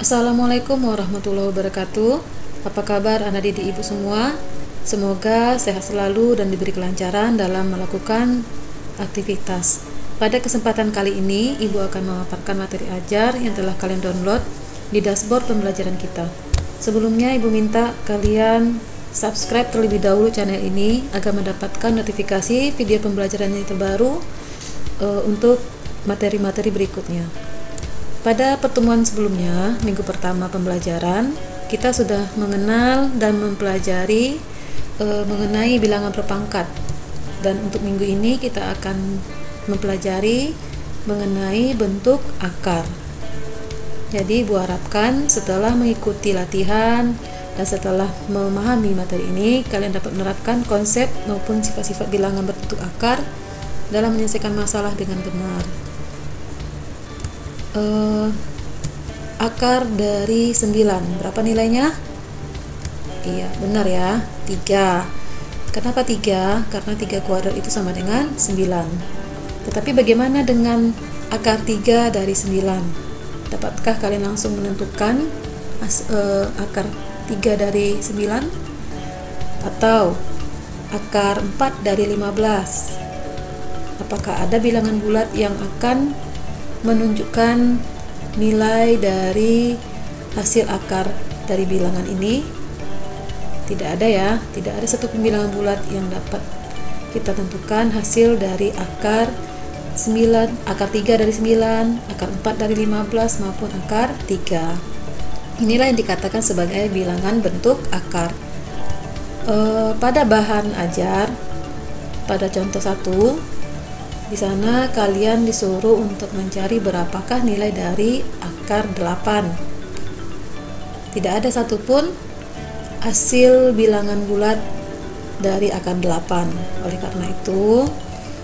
Assalamualaikum warahmatullahi wabarakatuh. Apa kabar anak didik ibu semua? Semoga sehat selalu dan diberi kelancaran dalam melakukan aktivitas. Pada kesempatan kali ini, ibu akan memaparkan materi ajar yang telah kalian download di dashboard pembelajaran kita. Sebelumnya ibu minta kalian subscribe terlebih dahulu channel ini agar mendapatkan notifikasi video pembelajaran yang terbaru untuk materi-materi berikutnya. Pada pertemuan sebelumnya, minggu pertama pembelajaran, kita sudah mengenal dan mempelajari mengenai bilangan berpangkat. Dan untuk minggu ini kita akan mempelajari mengenai bentuk akar. Jadi ibu harapkan setelah mengikuti latihan dan setelah memahami materi ini, kalian dapat menerapkan konsep maupun sifat-sifat bilangan berbentuk akar dalam menyelesaikan masalah dengan benar. Akar dari 9, berapa nilainya? Iya, benar ya, 3. Kenapa 3? Karena 3 kuadrat itu sama dengan 9. Tetapi bagaimana dengan akar 3 dari 9? Dapatkah kalian langsung menentukan akar 3 dari 9? Atau akar 4 dari 15? Apakah ada bilangan bulat yang akan menunjukkan nilai dari hasil akar dari bilangan ini? Tidak ada ya, tidak ada satu bilangan bulat yang dapat kita tentukan hasil dari akar 9, akar 3 dari 9, akar 4 dari 15 maupun akar 3. Inilah yang dikatakan sebagai bilangan bentuk akar. Pada bahan ajar, pada contoh 1, di sana kalian disuruh untuk mencari berapakah nilai dari akar 8. Tidak ada satupun hasil bilangan bulat dari akar 8. Oleh karena itu,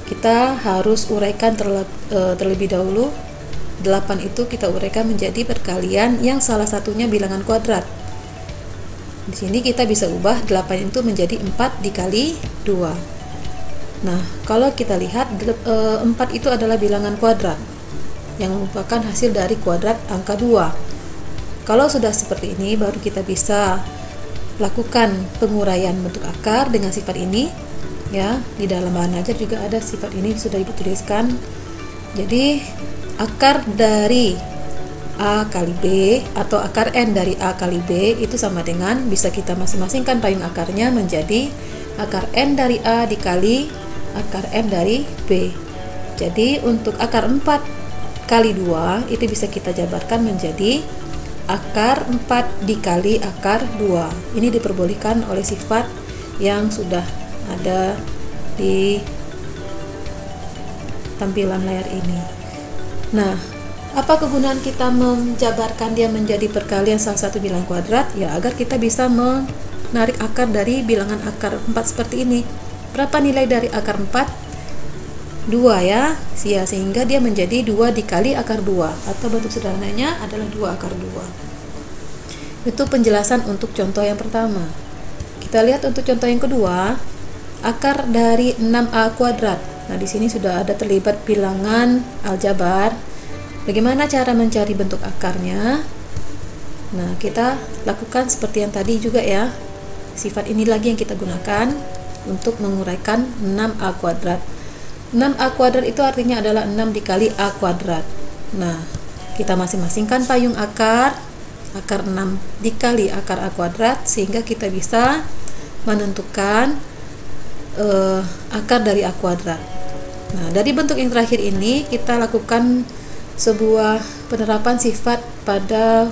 kita harus uraikan terlebih dahulu. 8 itu kita uraikan menjadi perkalian yang salah satunya bilangan kuadrat. Di sini kita bisa ubah 8 itu menjadi 4 dikali 2. Nah, kalau kita lihat 4 itu adalah bilangan kuadrat yang merupakan hasil dari kuadrat angka 2. Kalau sudah seperti ini, baru kita bisa lakukan penguraian bentuk akar dengan sifat ini. Ya, di dalam bahan ajar juga ada sifat ini sudah ibu tuliskan. Jadi, akar dari A kali B atau akar N dari A kali B itu sama dengan, bisa kita masing-masingkan payung akarnya menjadi akar N dari A dikali akar M dari B. Jadi untuk akar 4 kali 2 itu bisa kita jabarkan menjadi akar 4 dikali akar 2. Ini diperbolehkan oleh sifat yang sudah ada di tampilan layar ini. Nah, apa kegunaan kita menjabarkan dia menjadi perkalian salah satu bilangan kuadrat? Ya, agar kita bisa menarik akar dari bilangan akar 4 seperti ini. Berapa nilai dari akar 4? 2 ya, sehingga dia menjadi 2 dikali akar 2, atau bentuk sederhananya adalah 2 akar 2. Itu penjelasan untuk contoh yang pertama. Kita lihat untuk contoh yang kedua, akar dari 6A kuadrat. Nah, di sini sudah ada terlibat bilangan aljabar. Bagaimana cara mencari bentuk akarnya? Nah, kita lakukan seperti yang tadi juga ya. Sifat ini lagi yang kita gunakan untuk menguraikan 6A kuadrat. 6A kuadrat itu artinya adalah 6 dikali A kuadrat. Nah, kita masing-masingkan payung akar 6 dikali akar A kuadrat, sehingga kita bisa menentukan akar dari A kuadrat. Nah, dari bentuk yang terakhir ini kita lakukan sebuah penerapan sifat pada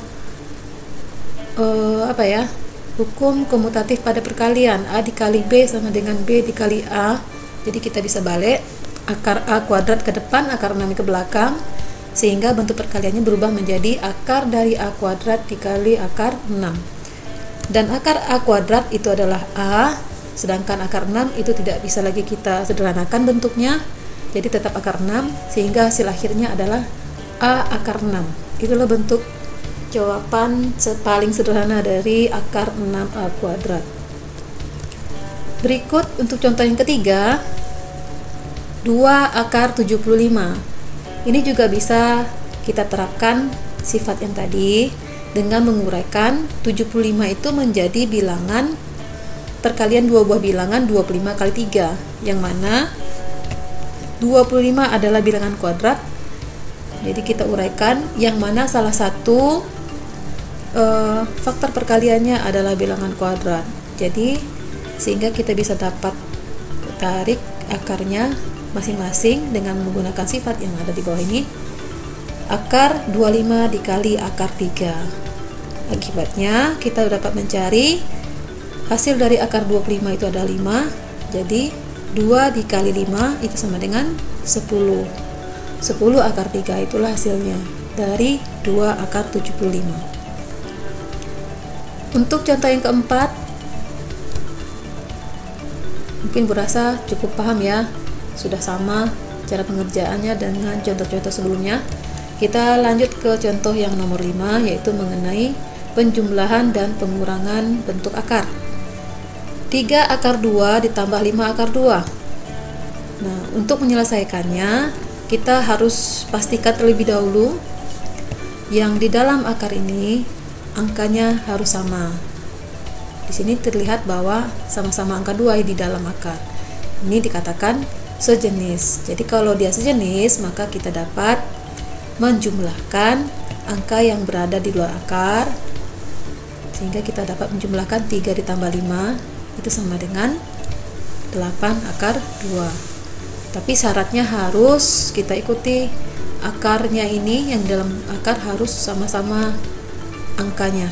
hukum komutatif pada perkalian. A dikali B sama dengan B dikali A. Jadi kita bisa balik akar A kuadrat ke depan, akar 6 ke belakang, sehingga bentuk perkaliannya berubah menjadi akar dari A kuadrat dikali akar 6. Dan akar A kuadrat itu adalah A, sedangkan akar 6 itu tidak bisa lagi kita sederhanakan bentuknya, jadi tetap akar 6, sehingga hasil akhirnya adalah A akar 6. Itulah bentuk jawaban paling sederhana dari akar 6A kuadrat. Berikut untuk contoh yang ketiga, 2 akar 75. Ini juga bisa kita terapkan sifat yang tadi, dengan menguraikan 75 itu menjadi bilangan perkalian dua buah bilangan 25 kali 3, yang mana 25 adalah bilangan kuadrat. Jadi kita uraikan yang mana salah satu faktor perkaliannya adalah bilangan kuadrat. Jadi sehingga kita bisa dapat tarik akarnya masing-masing dengan menggunakan sifat yang ada di bawah ini. Akar 25 dikali akar 3. Akibatnya kita dapat mencari hasil dari akar 25 itu adalah 5. Jadi 2 dikali 5 itu sama dengan 10. 10 akar 3 itulah hasilnya dari 2 akar 75. Untuk contoh yang keempat, mungkin berasa cukup paham ya, sudah sama cara pengerjaannya dengan contoh-contoh sebelumnya. Kita lanjut ke contoh yang nomor 5, yaitu mengenai penjumlahan dan pengurangan bentuk akar. 3 akar 2 ditambah 5 akar 2. Nah, untuk menyelesaikannya kita harus pastikan terlebih dahulu yang di dalam akar ini angkanya harus sama. Di sini terlihat bahwa sama-sama angka 2 di dalam akar. Ini dikatakan sejenis. Jadi kalau dia sejenis, maka kita dapat menjumlahkan angka yang berada di luar akar, sehingga kita dapat menjumlahkan 3 ditambah 5 itu sama dengan 8 akar 2. Tapi syaratnya harus kita ikuti, akarnya ini yang dalam akar harus sama-sama angkanya.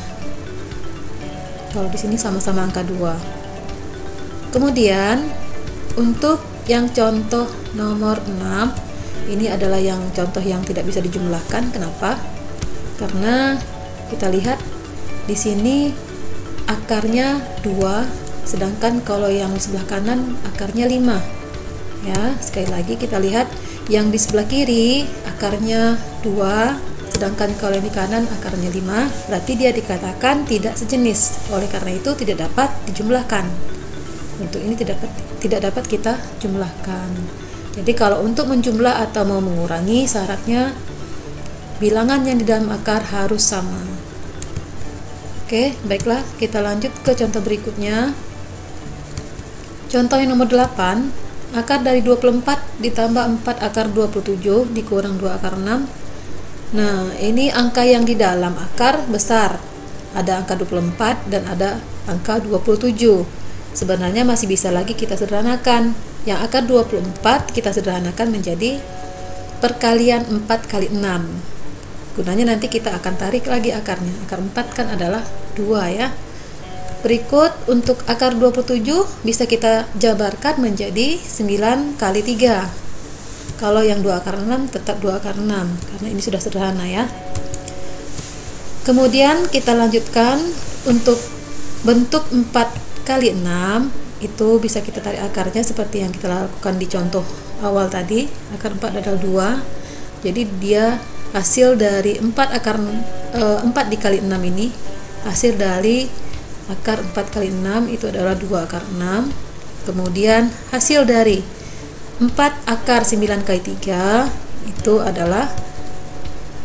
Kalau di sini sama-sama angka 2. Kemudian untuk yang contoh nomor 6, ini adalah yang contoh yang tidak bisa dijumlahkan. Kenapa? Karena kita lihat di sini akarnya 2, sedangkan kalau yang di sebelah kanan akarnya 5. Ya, sekali lagi kita lihat yang di sebelah kiri akarnya 2, sedangkan kalau yang di kanan akarnya 5, berarti dia dikatakan tidak sejenis. Oleh karena itu tidak dapat dijumlahkan. Untuk ini tidak dapat kita jumlahkan. Jadi kalau untuk menjumlah atau mau mengurangi, syaratnya bilangan yang di dalam akar harus sama. Oke, baiklah, kita lanjut ke contoh berikutnya. Contoh yang nomor 8, akar dari 24 ditambah 4 akar 27 dikurang 2 akar 6. Nah, ini angka yang di dalam akar besar. Ada angka 24 dan ada angka 27. Sebenarnya masih bisa lagi kita sederhanakan. Yang akar 24 kita sederhanakan menjadi perkalian 4 kali 6. Gunanya nanti kita akan tarik lagi akarnya. Akar 4 kan adalah 2 ya. Berikut untuk akar 27 bisa kita jabarkan menjadi 9 kali 3. Kalau yang 2 akar 6 tetap 2 akar 6, karena ini sudah sederhana ya. Kemudian kita lanjutkan untuk bentuk 4 kali 6, itu bisa kita tarik akarnya seperti yang kita lakukan di contoh awal tadi. Akar 4 adalah 2, jadi dia hasil dari 4 dikali 6 ini, hasil dari akar 4 kali 6 itu adalah 2 akar 6. Kemudian hasil dari 4 akar 9 kali 3 itu adalah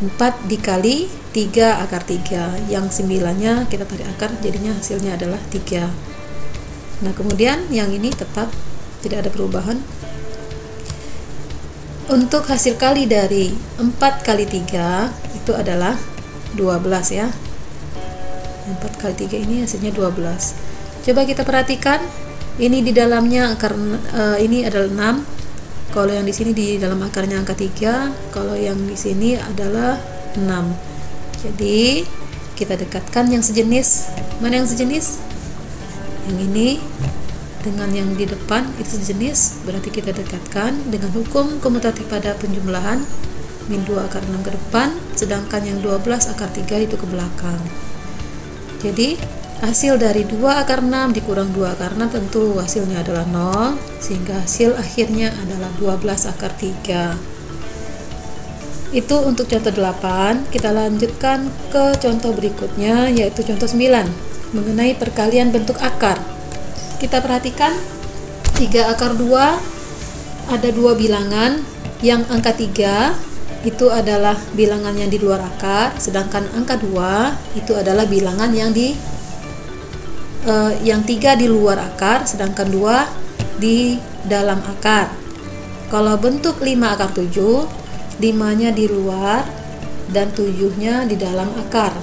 4 dikali 3 akar 3. Yang 9-nya kita tarik akar, jadinya hasilnya adalah 3. Nah, kemudian yang ini tetap tidak ada perubahan. Untuk hasil kali dari 4 kali 3 itu adalah 12 ya. 4 kali 3 ini hasilnya 12. Coba kita perhatikan, ini di dalamnya akar ini adalah 6. Kalau yang di sini di dalam akarnya angka 3, kalau yang di sini adalah 6. Jadi kita dekatkan yang sejenis. Mana yang sejenis? Yang ini dengan yang di depan itu sejenis, berarti kita dekatkan dengan hukum komutatif pada penjumlahan. Min 2 akar 6 ke depan, sedangkan yang 12 akar 3 itu ke belakang. Jadi hasil dari 2 akar 6 dikurang 2 akar 6 tentu hasilnya adalah 0, sehingga hasil akhirnya adalah 12 akar 3. Itu untuk contoh 8. Kita lanjutkan ke contoh berikutnya, yaitu contoh 9 mengenai perkalian bentuk akar. Kita perhatikan 3 akar 2 ada 2 bilangan yang angka 3 itu adalah bilangan yang di luar akar, sedangkan angka 2 itu adalah bilangan yang 3 di luar akar, sedangkan 2 di dalam akar. Kalau bentuk 5 akar 7, 5-nya di luar dan 7-nya di dalam akar.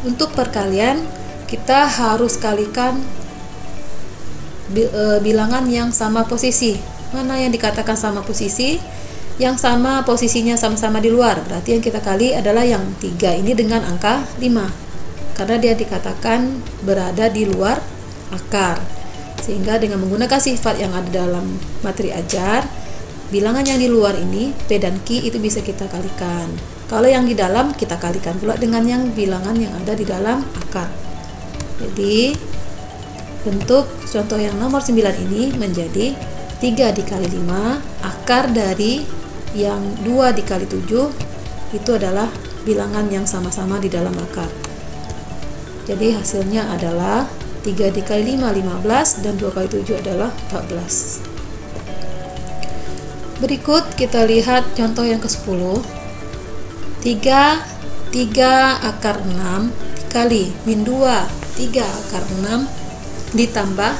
Untuk perkalian, kita harus kalikan bilangan yang sama posisi. Mana yang dikatakan sama posisi? Yang sama posisinya sama-sama di luar, berarti yang kita kali adalah yang 3 ini dengan angka 5, karena dia dikatakan berada di luar akar. Sehingga dengan menggunakan sifat yang ada dalam materi ajar, bilangan yang di luar ini P dan Q itu bisa kita kalikan. Kalau yang di dalam kita kalikan pula dengan yang bilangan yang ada di dalam akar. Jadi bentuk contoh yang nomor 9 ini menjadi 3 dikali 5, akar dari yang 2 dikali 7 itu adalah bilangan yang sama-sama di dalam akar. Jadi hasilnya adalah 3 dikali 5, 15, dan 2 kali 7 adalah 14. Berikut kita lihat contoh yang ke-10. 3 akar 6 dikali min 2 3 akar 6 ditambah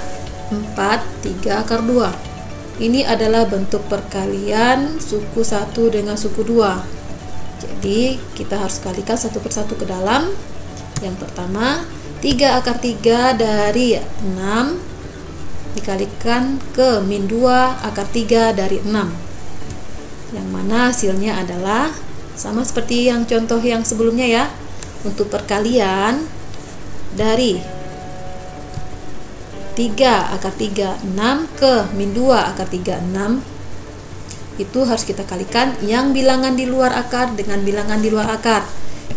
4 3 akar 2. Ini adalah bentuk perkalian suku 1 dengan suku 2. Jadi kita harus kalikan satu persatu ke dalam. Yang pertama, 3 akar 3 dari 6 dikalikan ke min 2 akar 3 dari 6. Yang mana hasilnya adalah sama seperti yang contoh yang sebelumnya ya. Untuk perkalian dari 3 akar 3 6 ke min 2 akar 3 6, itu harus kita kalikan yang bilangan di luar akar dengan bilangan di luar akar.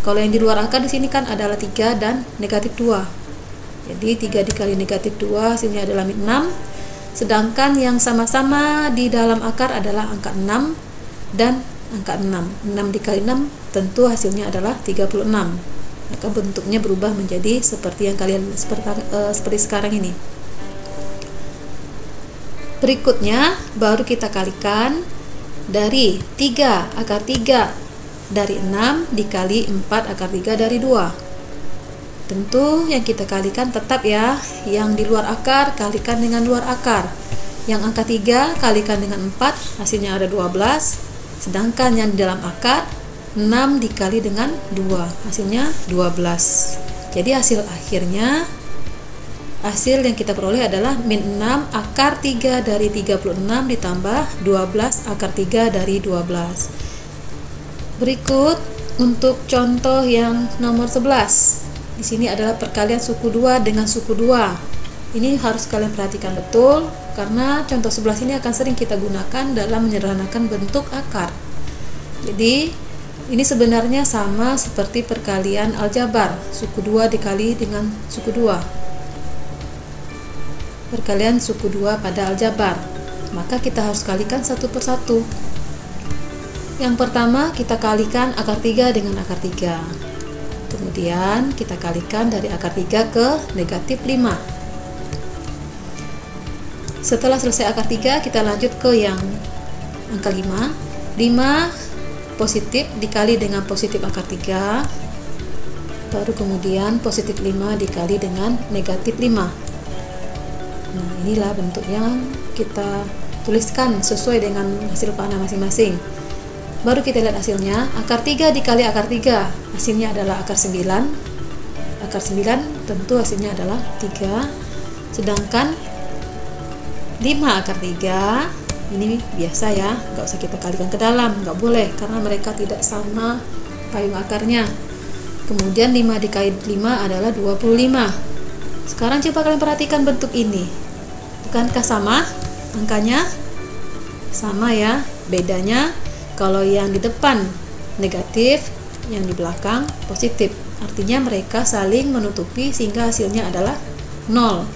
Kalau yang di luar akar di sini kan adalah 3 dan negatif 2. Jadi 3 dikali negatif 2 hasilnya adalah min 6. Sedangkan yang sama-sama di dalam akar adalah angka 6 dan angka 6. 6 dikali 6 tentu hasilnya adalah 36. Maka bentuknya berubah menjadi seperti yang kalian seperti sekarang ini. Berikutnya baru kita kalikan dari 3 akar 3 dari 6 dikali 4 akar 3 dari 2. Tentu yang kita kalikan tetap ya, yang di luar akar kalikan dengan luar akar. Yang angka 3 kalikan dengan 4, hasilnya ada 12. Sedangkan yang di dalam akar 6 dikali dengan 2, hasilnya 12. Jadi hasil akhirnya, hasil yang kita peroleh adalah min 6 akar 3 dari 36 ditambah 12 akar 3 dari 12. Berikut untuk contoh yang nomor 11. Di sini adalah perkalian suku 2 dengan suku 2. Ini harus kalian perhatikan betul, karena contoh 11 ini akan sering kita gunakan dalam menyederhanakan bentuk akar. Jadi ini sebenarnya sama seperti perkalian aljabar, suku 2 dikali dengan suku 2. Perkalian suku 2 pada aljabar, maka kita harus kalikan satu persatu. Yang pertama kita kalikan akar 3 dengan akar 3. Kemudian kita kalikan dari akar 3 ke negatif 5. Setelah selesai akar 3, kita lanjut ke yang angka 5. 5 positif dikali dengan positif akar 3. Baru kemudian positif 5 dikali dengan negatif 5. Nah, inilah bentuk yang kita tuliskan sesuai dengan hasil panah masing-masing. Baru kita lihat hasilnya. Akar 3 dikali akar 3, hasilnya adalah akar 9. Akar 9 tentu hasilnya adalah 3. Sedangkan 5 akar 3 ini biasa ya, nggak usah kita kalikan ke dalam, nggak boleh, karena mereka tidak sama payung akarnya. Kemudian 5 dikali 5 adalah 25. Sekarang coba kalian perhatikan bentuk ini. Bukankah sama angkanya? Sama ya. Bedanya kalau yang di depan negatif, yang di belakang positif. Artinya mereka saling menutupi sehingga hasilnya adalah 0.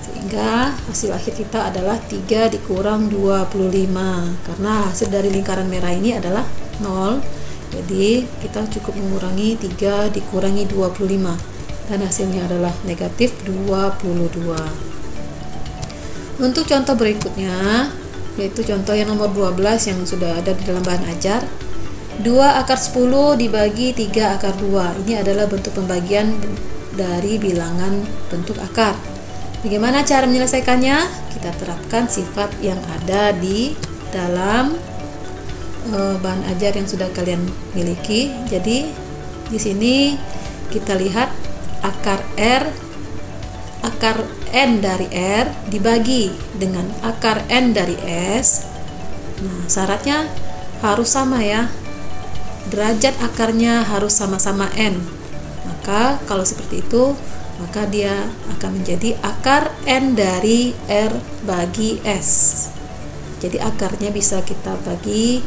Sehingga hasil akhir kita adalah 3 dikurang 25. Karena hasil dari lingkaran merah ini adalah 0. Jadi kita cukup mengurangi 3 dikurangi 25. Dan hasilnya adalah negatif 22. Untuk contoh berikutnya, yaitu contoh yang nomor 12 yang sudah ada di dalam bahan ajar. 2 akar 10 dibagi 3 akar 2. Ini adalah bentuk pembagian dari bilangan bentuk akar. Bagaimana cara menyelesaikannya? Kita terapkan sifat yang ada di dalam bahan ajar yang sudah kalian miliki. Jadi di sini kita lihat akar N dari R dibagi dengan akar N dari S. Nah, syaratnya harus sama ya. Derajat akarnya harus sama-sama N. Maka kalau seperti itu, maka dia akan menjadi akar N dari R bagi S. Jadi akarnya bisa kita bagi,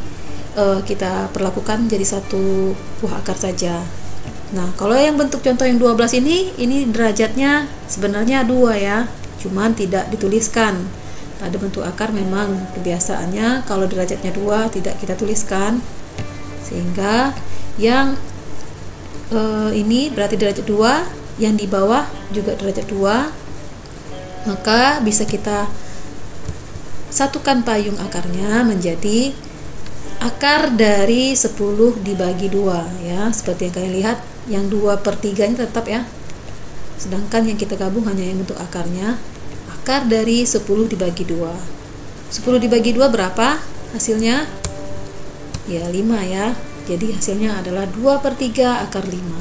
kita perlakukan jadi satu buah akar saja. Nah, kalau yang bentuk contoh yang 12 ini derajatnya sebenarnya 2 ya, cuman tidak dituliskan. Pada bentuk akar memang kebiasaannya kalau derajatnya 2 tidak kita tuliskan. Sehingga yang ini berarti derajat 2, yang di bawah juga derajat 2. Maka bisa kita satukan payung akarnya menjadi akar dari 10 dibagi 2 ya. Seperti yang kalian lihat, yang 2/3 nya tetap ya. Sedangkan yang kita gabung hanya yang bentuk akarnya. Akar dari 10 dibagi 2. 10 dibagi 2 berapa hasilnya? Ya 5 ya. Jadi hasilnya adalah 2/3 akar 5.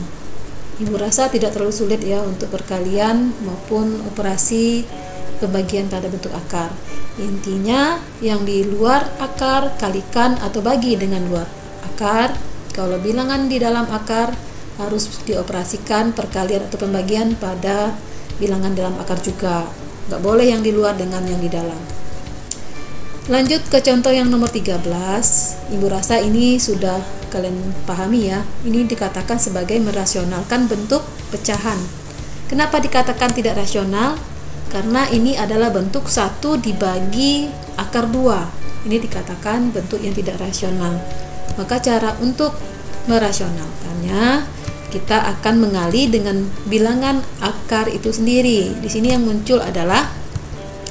Ibu rasa tidak terlalu sulit ya untuk perkalian maupun operasi pembagian pada bentuk akar. Intinya yang di luar akar kalikan atau bagi dengan luar akar. Kalau bilangan di dalam akar harus dioperasikan perkalian atau pembagian pada bilangan dalam akar juga. Nggak boleh yang di luar dengan yang di dalam. Lanjut ke contoh yang nomor 13. Ibu rasa ini sudah kalian pahami ya. Ini dikatakan sebagai merasionalkan bentuk pecahan. Kenapa dikatakan tidak rasional? Karena ini adalah bentuk 1 dibagi akar 2. Ini dikatakan bentuk yang tidak rasional. Maka cara untuk merasionalkannya, kita akan mengali dengan bilangan akar itu sendiri. Di sini yang muncul adalah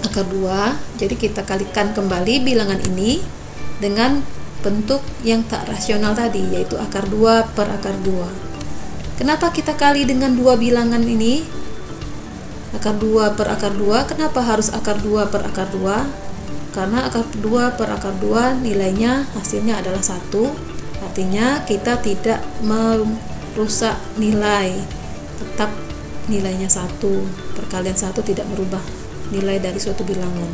akar 2. Jadi kita kalikan kembali bilangan ini dengan bentuk yang tak rasional tadi, yaitu akar 2 per akar 2. Kenapa kita kali dengan dua bilangan ini? Akar 2 per akar 2. Kenapa harus akar 2 per akar 2? Karena akar 2 per akar 2 nilainya hasilnya adalah 1. Artinya kita tidak merusak nilai, tetap nilainya 1. Perkalian 1 tidak merubah nilai dari suatu bilangan.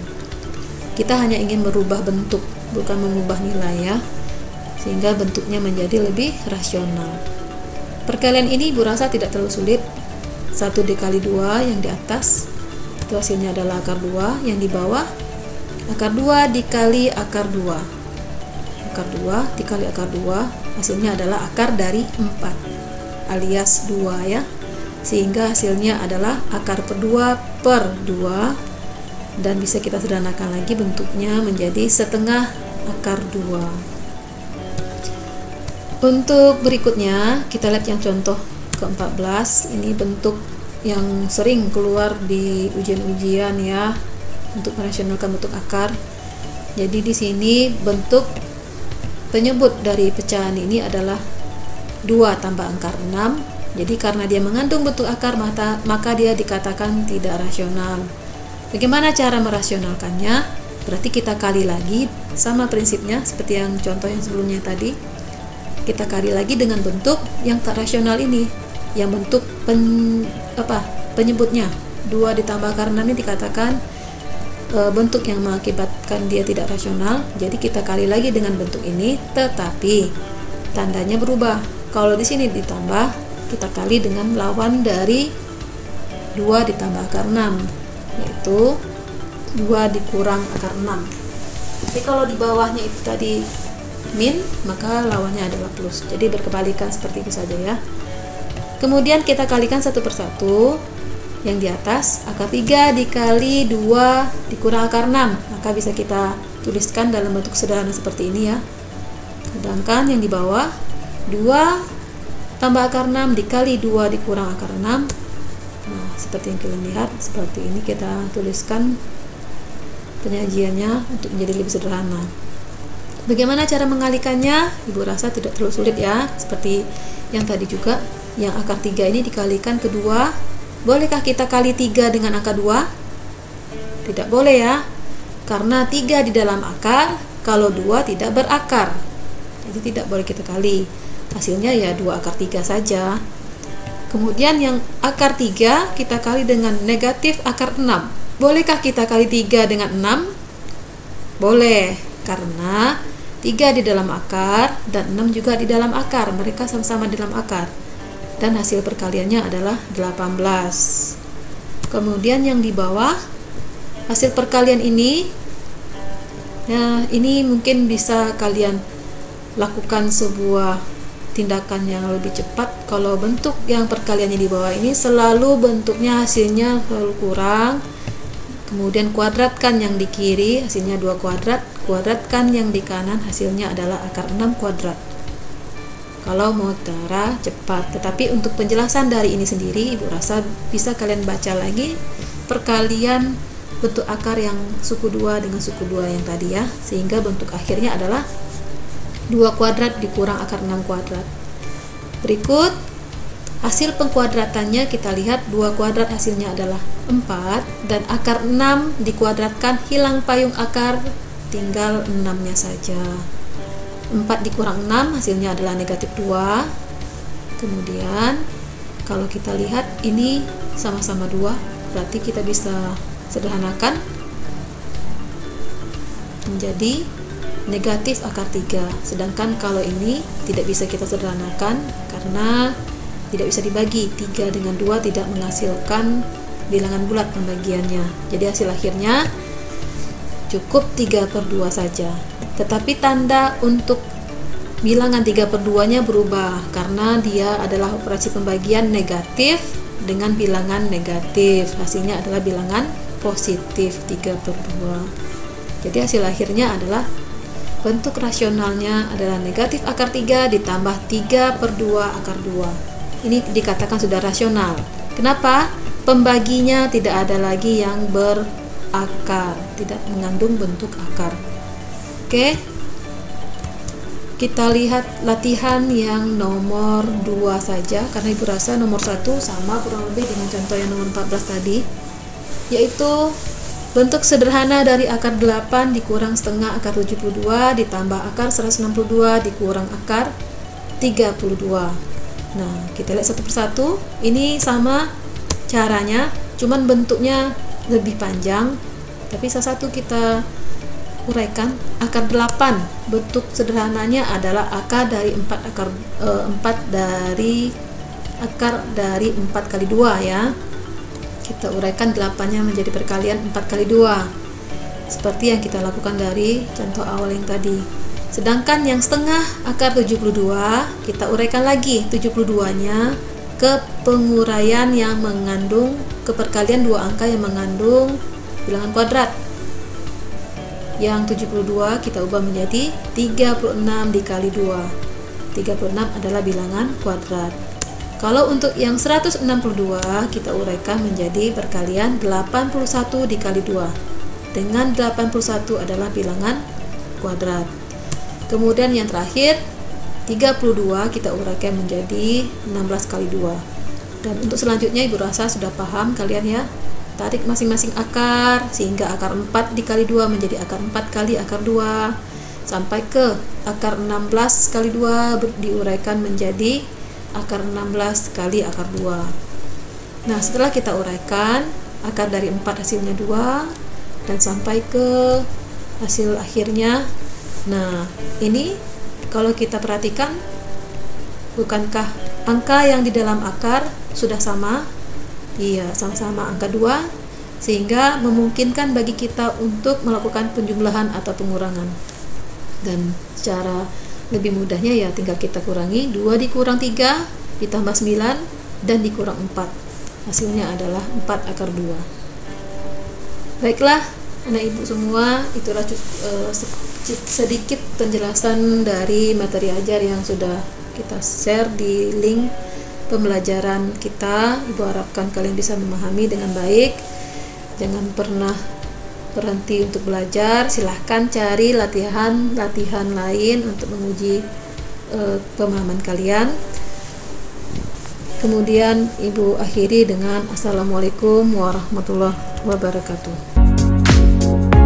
Kita hanya ingin merubah bentuk, bukan mengubah nilai ya, sehingga bentuknya menjadi lebih rasional. Perkalian ini Ibu rasa tidak terlalu sulit. 1 dikali 2 yang di atas itu hasilnya adalah akar 2, yang di bawah akar 2 dikali akar 2. Akar 2 dikali akar 2 hasilnya adalah akar dari 4 alias 2 ya. Sehingga hasilnya adalah akar per 2 per 2, dan bisa kita sederhanakan lagi bentuknya menjadi setengah akar 2. Untuk berikutnya kita lihat yang contoh ke-14. Ini bentuk yang sering keluar di ujian-ujian ya, untuk merasionalkan bentuk akar. Jadi di sini bentuk penyebut dari pecahan ini adalah 2 tambah akar 6. Jadi karena dia mengandung bentuk akar, maka dia dikatakan tidak rasional. Bagaimana cara merasionalkannya? Berarti kita kali lagi, sama prinsipnya seperti yang contoh yang sebelumnya tadi. Kita kali lagi dengan bentuk yang tak rasional ini, yang bentuk penyebutnya 2 ditambah akar 6 ini dikatakan bentuk yang mengakibatkan dia tidak rasional. Jadi kita kali lagi dengan bentuk ini, tetapi tandanya berubah. Kalau di sini ditambah, kita kali dengan lawan dari 2 ditambah akar 6, yaitu 2 dikurang akar 6. Jadi kalau di bawahnya itu tadi min, maka lawannya adalah plus. Jadi berkebalikan seperti itu saja ya. Kemudian kita kalikan satu persatu. Yang di atas akar 3 dikali 2 dikurang akar 6, maka bisa kita tuliskan dalam bentuk sederhana seperti ini ya. Sedangkan yang di bawah 2 tambah akar 6 dikali 2 dikurang akar 6. Nah, seperti yang kalian lihat, seperti ini kita tuliskan penyajiannya untuk menjadi lebih sederhana. Bagaimana cara mengalikannya? Ibu rasa tidak terlalu sulit ya. Seperti yang tadi juga, yang akar 3 ini dikalikan ke 2. Bolehkah kita kali 3 dengan angka 2? Tidak boleh ya. Karena 3 di dalam akar, kalau 2 tidak berakar. Jadi tidak boleh kita kali. Hasilnya ya 2 akar 3 saja. Kemudian yang akar 3 kita kali dengan negatif akar 6. Bolehkah kita kali 3 dengan 6? Boleh, karena 3 di dalam akar dan 6 juga di dalam akar. Mereka sama-sama di dalam akar. Dan hasil perkaliannya adalah 18. Kemudian yang di bawah, hasil perkalian ini, nah ini mungkin bisa kalian lakukan sebuah tindakan yang lebih cepat. Kalau bentuk yang perkaliannya di bawah ini selalu bentuknya hasilnya selalu kurang, kemudian kuadratkan yang di kiri, hasilnya 2 kuadrat, kuadratkan yang di kanan, hasilnya adalah akar 6 kuadrat. Kalau mau cara cepat. Tetapi untuk penjelasan dari ini sendiri, ibu rasa bisa kalian baca lagi perkalian bentuk akar yang suku 2 dengan suku 2 yang tadi ya, sehingga bentuk akhirnya adalah 2 kuadrat dikurang akar 6 kuadrat. Berikut hasil pengkuadratannya, kita lihat 2 kuadrat hasilnya adalah 4, dan akar 6 dikuadratkan, hilang payung akar, tinggal 6-nya saja. 4 dikurang 6 hasilnya adalah negatif 2. Kemudian kalau kita lihat ini sama-sama 2, berarti kita bisa sederhanakan menjadi negatif akar 3. Sedangkan kalau ini tidak bisa kita sederhanakan karena tidak bisa dibagi. 3 dengan 2 tidak menghasilkan bilangan bulat pembagiannya. Jadi hasil akhirnya cukup 3/2 saja. Tetapi tanda untuk bilangan 3/2 nya berubah karena dia adalah operasi pembagian negatif dengan bilangan negatif. Hasilnya adalah bilangan positif 3/2. Jadi hasil akhirnya adalah bentuk rasionalnya adalah negatif akar 3 ditambah 3/2 akar 2. Ini dikatakan sudah rasional. Kenapa? Pembaginya tidak ada lagi yang berakar, tidak mengandung bentuk akar. Oke. Kita lihat latihan yang nomor 2 saja, karena ibu rasa nomor 1 sama kurang lebih dengan contoh yang nomor 14 tadi, yaitu bentuk sederhana dari akar 8 dikurang setengah akar 72 ditambah akar 162 dikurang akar 32. Nah, kita lihat satu persatu. Ini sama caranya, cuman bentuknya lebih panjang. Tapi salah satu kita uraikan. Akar 8 bentuk sederhananya adalah akar dari 4 dari 4 kali 2 ya. Kita uraikan 8-nya menjadi perkalian 4 kali 2 seperti yang kita lakukan dari contoh awal yang tadi. Sedangkan yang setengah akar 72 kita uraikan lagi 72-nya ke penguraian yang mengandung, ke perkalian 2 angka yang mengandung bilangan kuadrat. Yang 72 kita ubah menjadi 36 dikali 2. 36 adalah bilangan kuadrat. Kalau untuk yang 162 kita uraikan menjadi perkalian 81 dikali 2. Dengan 81 adalah bilangan kuadrat. Kemudian yang terakhir 32 kita uraikan menjadi 16 kali 2. Dan untuk selanjutnya ibu rasa sudah paham kalian ya. Tarik masing-masing akar sehingga akar 4 dikali 2 menjadi akar 4 kali akar 2. Sampai ke akar 16 kali 2 diuraikan menjadi akar 16 kali akar 2. Nah, setelah kita uraikan, akar dari 4 hasilnya 2 dan sampai ke hasil akhirnya. Nah, ini kalau kita perhatikan, bukankah angka yang di dalam akar sudah sama? Iya, sama-sama angka 2, sehingga memungkinkan bagi kita untuk melakukan penjumlahan atau pengurangan. Dan secara lebih mudahnya ya tinggal kita kurangi 2 dikurang 3 ditambah 9 dan dikurang 4. Hasilnya adalah 4 akar 2. Baiklah anak ibu semua, itulah sedikit penjelasan dari materi ajar yang sudah kita share di link pembelajaran kita. Ibu harapkan kalian bisa memahami dengan baik. Jangan pernah berhenti untuk belajar, silahkan cari latihan lain untuk menguji pemahaman kalian. Kemudian Ibu akhiri dengan Assalamualaikum warahmatullahi wabarakatuh.